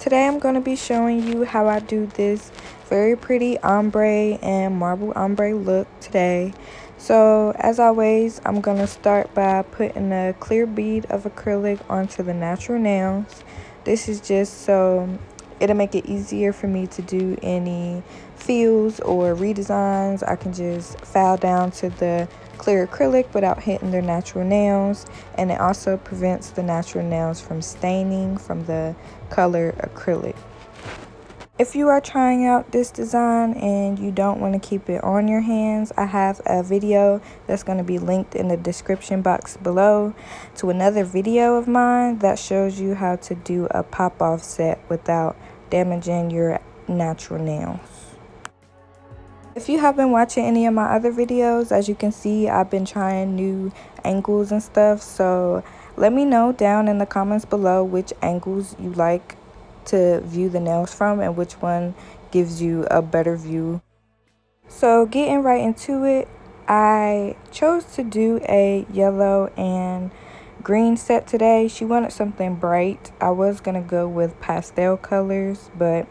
today I'm going to be showing you how I do this very pretty ombre and marble ombre look today. So as always, I'm going to start by putting a clear bead of acrylic onto the natural nails. This is just so it'll make it easier for me to do any fills or redesigns. I can just file down to the clear acrylic without hitting their natural nails, and it also prevents the natural nails from staining from the color acrylic. If you are trying out this design and you don't want to keep it on your hands, I have a video that's going to be linked in the description box below to another video of mine that shows you how to do a pop-off set without damaging your natural nails. If you have been watching any of my other videos, as you can see, I've been trying new angles and stuff, so let me know down in the comments below which angles you like to view the nails from and which one gives you a better view. So getting right into it, I chose to do a yellow and green set today. She wanted something bright. I was gonna go with pastel colors, but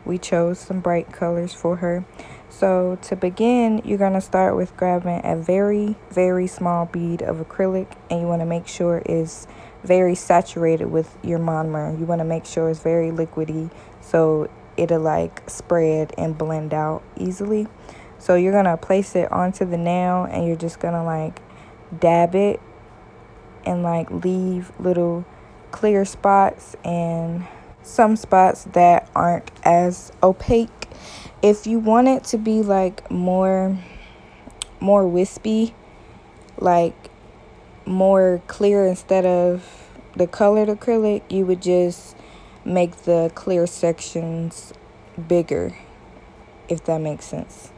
we chose some bright colors for her. So to begin, you're going to start with grabbing a very small bead of acrylic, and you want to make sure it's very saturated with your monomer. You want to make sure it's very liquidy so it'll like spread and blend out easily. So you're going to place it onto the nail, and you're just going to like dab it and like leave little clear spots and some spots that aren't as opaque. If you want it to be like more wispy, like more clear instead of the colored acrylic, you would just make the clear sections bigger, if that makes sense.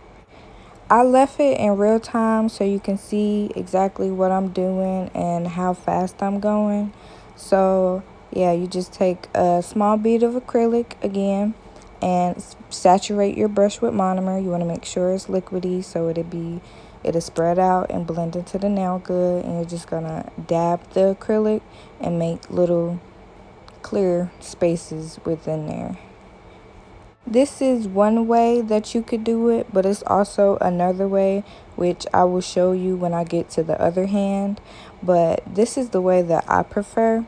I left it in real time so you can see exactly what I'm doing and how fast I'm going. So yeah, you just take a small bead of acrylic again and saturate your brush with monomer. You want to make sure it's liquidy so it'll spread out and blend into the nail good. And you're just gonna dab the acrylic and make little clear spaces within there. This is one way that you could do it, but it's also another way, which I will show you when I get to the other hand. But this is the way that I prefer,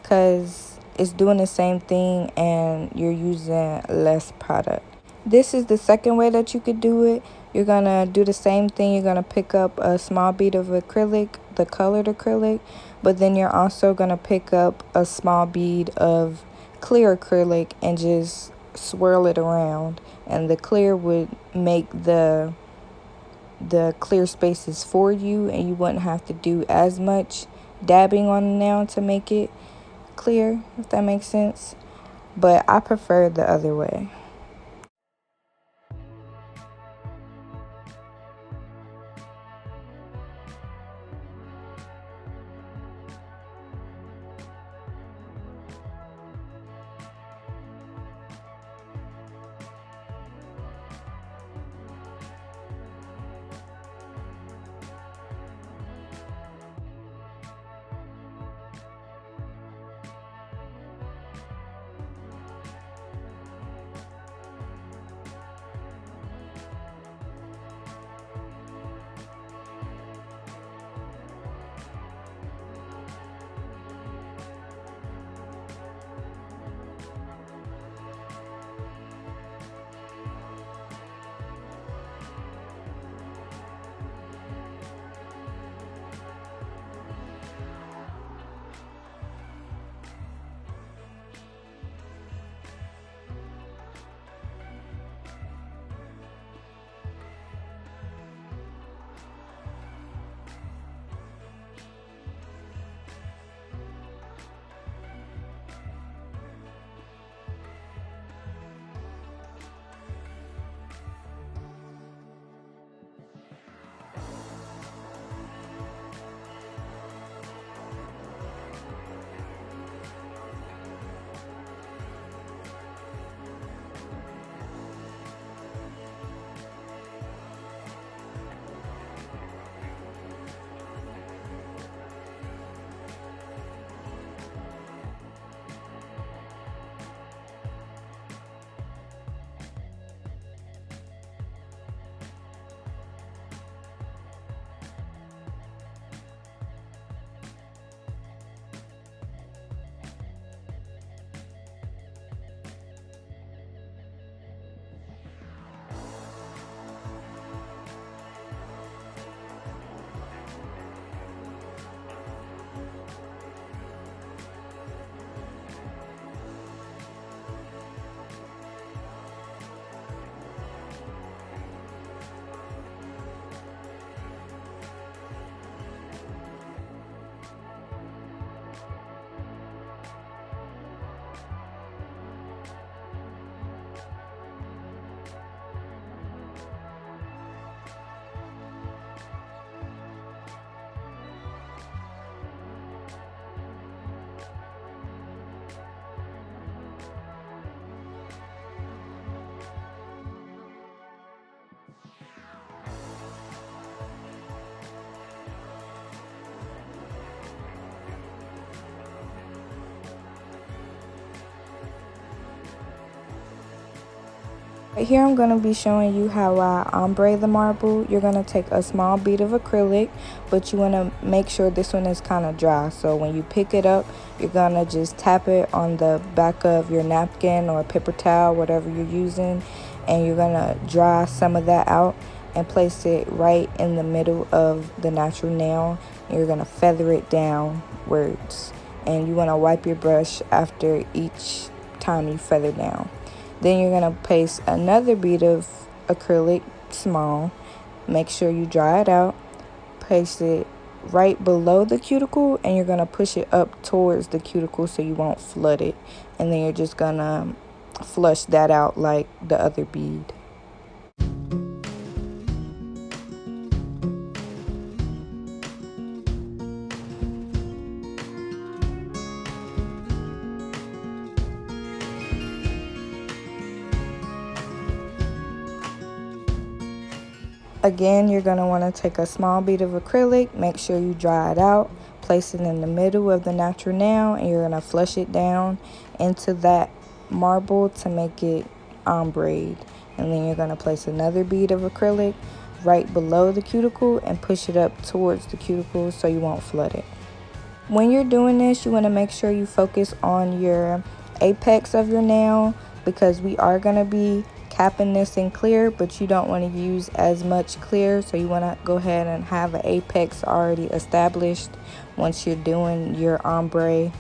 because it's doing the same thing and you're using less product. This is the second way that you could do it. You're gonna do the same thing. You're gonna pick up a small bead of acrylic, the colored acrylic, but then you're also gonna pick up a small bead of clear acrylic and just swirl it around, and the clear would make the clear spaces for you, and you wouldn't have to do as much dabbing on the nail to make it clear, if that makes sense. But I prefer the other way. Right here I'm going to be showing you how I ombre the marble. You're going to take a small bead of acrylic, but you want to make sure this one is kind of dry. So when you pick it up, you're going to just tap it on the back of your napkin or paper towel, whatever you're using, and you're going to dry some of that out and place it right in the middle of the natural nail. And you're going to feather it downwards, and you want to wipe your brush after each time you feather down. Then you're going to place another bead of acrylic, small. Make sure you dry it out. Place it right below the cuticle, and you're going to push it up towards the cuticle so you won't flood it. And then you're just going to flush that out like the other bead. Again, you're going to want to take a small bead of acrylic, make sure you dry it out, place it in the middle of the natural nail, and you're going to flush it down into that marble to make it ombre. And then you're going to place another bead of acrylic right below the cuticle and push it up towards the cuticle so you won't flood it. When you're doing this, you want to make sure you focus on your apex of your nail, because we are going to be capping this in clear, but you don't want to use as much clear, so you want to go ahead and have an apex already established once you're doing your ombre.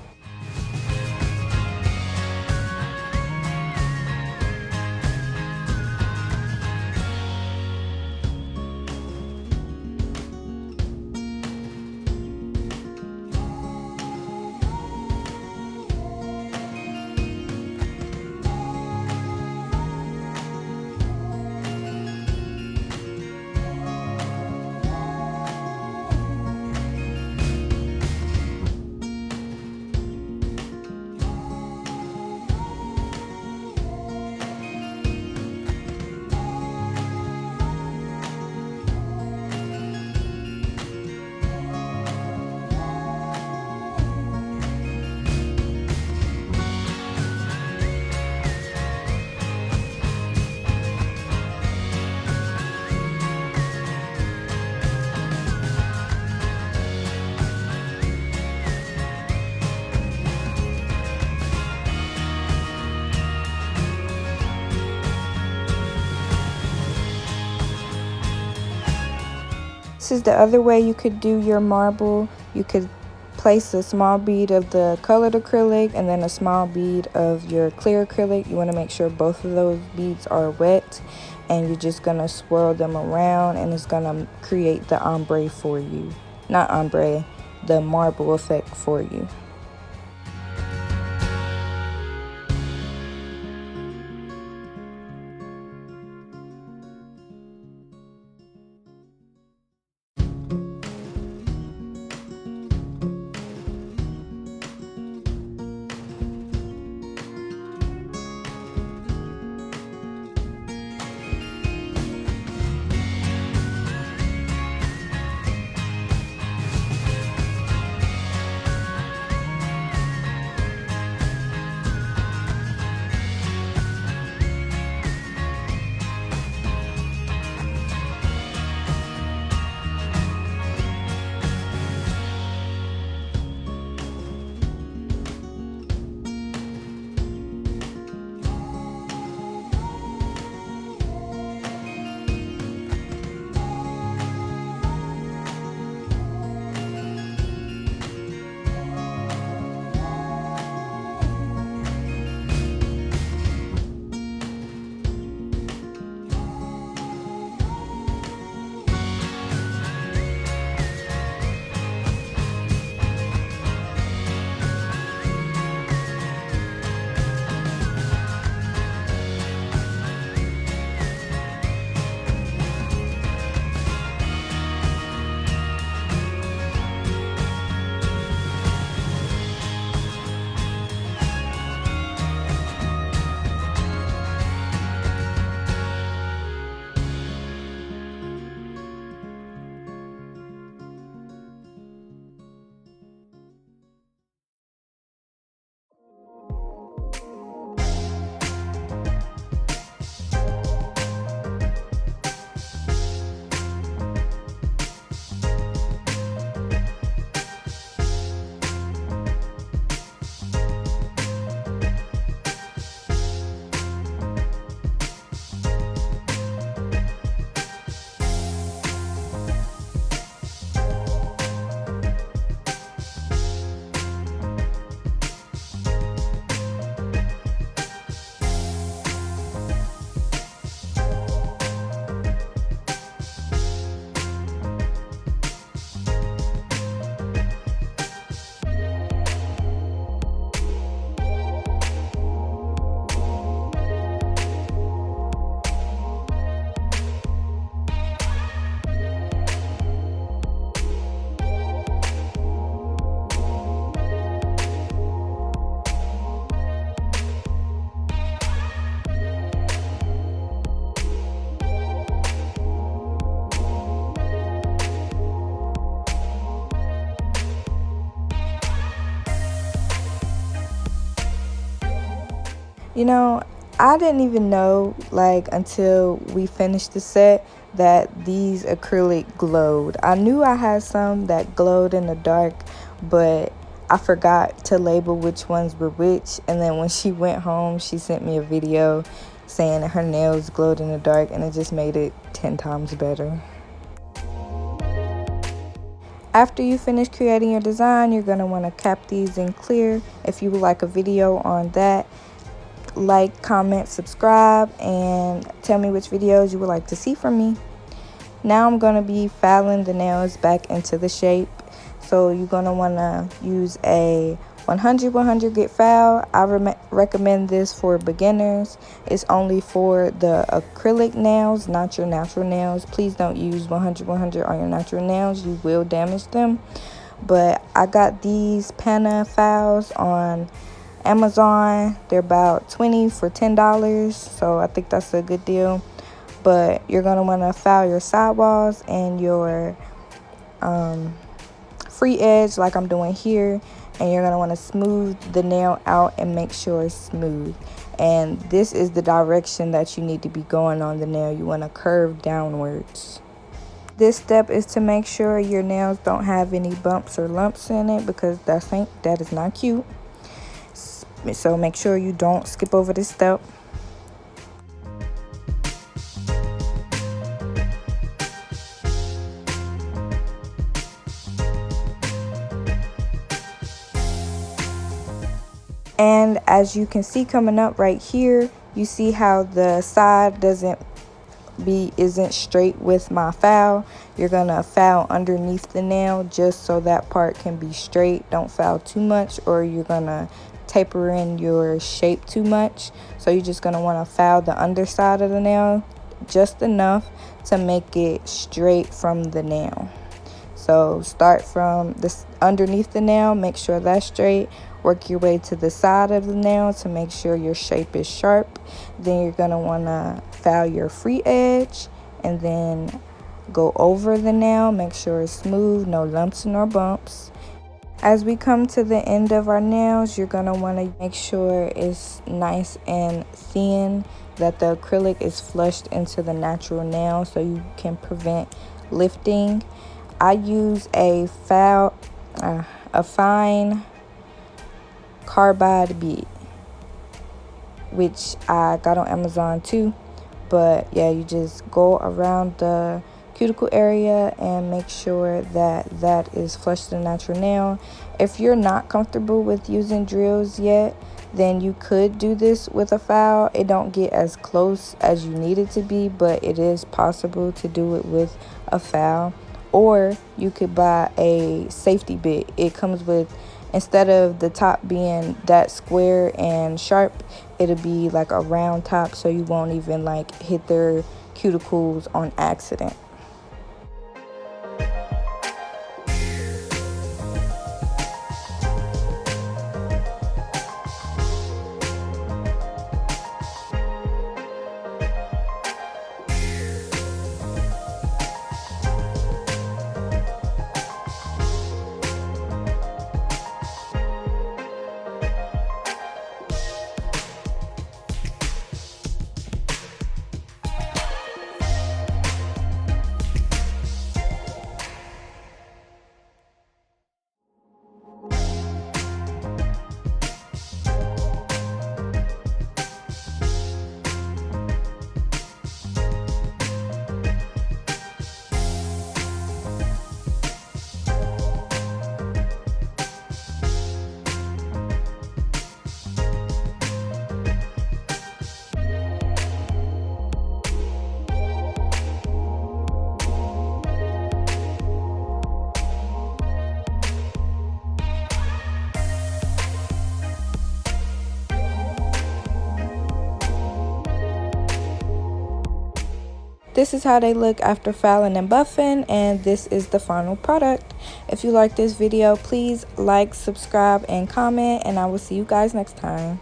This is the other way you could do your marble. You could place a small bead of the colored acrylic and then a small bead of your clear acrylic. You want to make sure both of those beads are wet, and you're just going to swirl them around, and it's going to create the ombre for you. Not ombre, the marble effect for you. You know, I didn't even know, like, until we finished the set that these acrylic glowed. I knew I had some that glowed in the dark, but I forgot to label which ones were which. And then when she went home, she sent me a video saying that her nails glowed in the dark, and it just made it 10 times better. After you finish creating your design, you're going to want to cap these in clear. If you would like a video on that, like, comment, subscribe, and tell me which videos you would like to see from me. Now I'm going to be filing the nails back into the shape. So you're going to want to use a 100 grit file. I recommend this for beginners. It's only for the acrylic nails, not your natural nails. Please don't use 100 on your natural nails. You will damage them. But I got these Pana files on Amazon. They're about $20 for $10, so I think that's a good deal. But you're going to want to file your sidewalls and your free edge like I'm doing here, and you're going to want to smooth the nail out and make sure it's smooth. And this is the direction that you need to be going on the nail. You want to curve downwards. This step is to make sure your nails don't have any bumps or lumps in it, because that is not cute. So make sure you don't skip over this step. And as you can see coming up right here, you see how the side isn't straight with my file. You're gonna file underneath the nail just so that part can be straight. Don't file too much, or you're gonna taper in your shape too much. So you're just going to want to file the underside of the nail just enough to make it straight from the nail. So start from this underneath the nail, make sure that's straight. Work your way to the side of the nail to make sure your shape is sharp. Then you're going to want to file your free edge and then go over the nail. Make sure it's smooth, no lumps nor bumps. As we come to the end of our nails, you're going to want to make sure it's nice and thin, that the acrylic is flushed into the natural nail so you can prevent lifting. I use a fine carbide bead, which I got on Amazon too. But yeah, you just go around the cuticle area and make sure that that is flushed to the natural nail. If you're not comfortable with using drills yet, then you could do this with a file. It don't get as close as you need it to be, but it is possible to do it with a file. Or you could buy a safety bit. It comes with, instead of the top being that square and sharp, it'll be like a round top, so you won't even like hit their cuticles on accident. This is how they look after filing and buffing, and this is the final product. If you like this video, please like, subscribe, and comment, and I will see you guys next time.